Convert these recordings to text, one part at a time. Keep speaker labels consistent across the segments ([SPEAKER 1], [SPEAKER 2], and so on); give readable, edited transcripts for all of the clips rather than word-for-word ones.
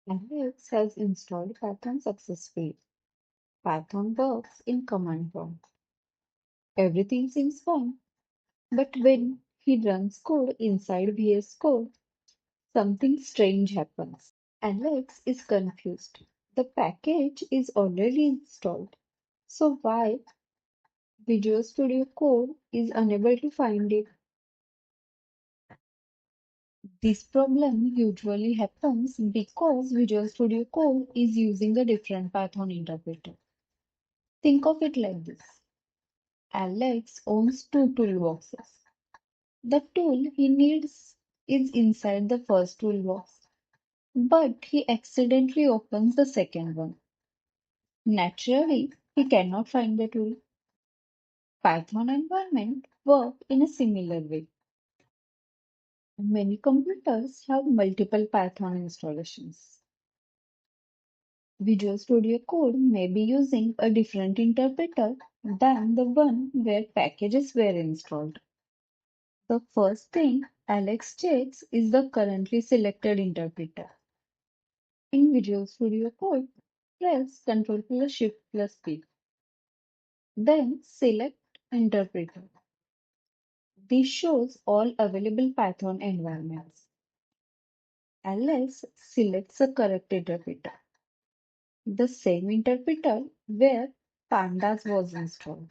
[SPEAKER 1] Alex has installed Python successfully. Python works in command prompt. Everything seems fine, but when he runs code inside VS Code, something strange happens. Alex is confused. The package is already installed. So why Visual Studio Code is unable to find it? This problem usually happens because Visual Studio Code is using a different Python interpreter. Think of it like this. Alex owns two toolboxes. The tool he needs is inside the first toolbox, but he accidentally opens the second one. Naturally, he cannot find the tool. Python environment work in a similar way. Many computers have multiple Python installations. Visual Studio Code may be using a different interpreter than the one where packages were installed. The first thing Alex checks is the currently selected interpreter. In Visual Studio Code, press Ctrl plus Shift plus P. Then select Interpreter. This shows all available Python environments. Alex selects the correct interpreter, the same interpreter where Pandas was installed.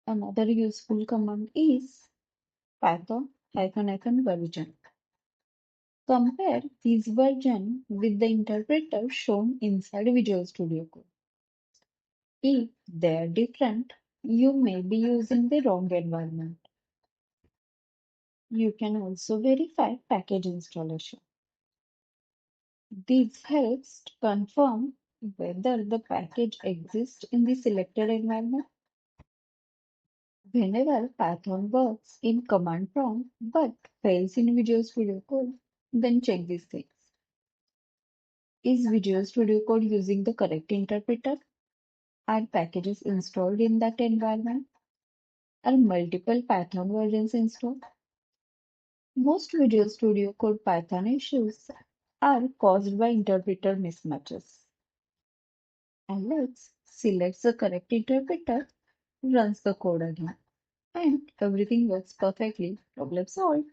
[SPEAKER 1] Another useful command is python version. Compare this version with the interpreter shown inside Visual Studio Code. If they are different, you may be using the wrong environment. You can also verify package installation. This helps to confirm whether the package exists in the selected environment. Whenever Python works in command prompt but fails in Visual Studio Code, then check these things. Is Visual Studio Code using the correct interpreter? Are packages installed in that environment? Are multiple Python versions installed? Most Visual Studio Code Python issues are caused by interpreter mismatches. Alex selects the correct interpreter, runs the code again, and everything works perfectly. Problem solved.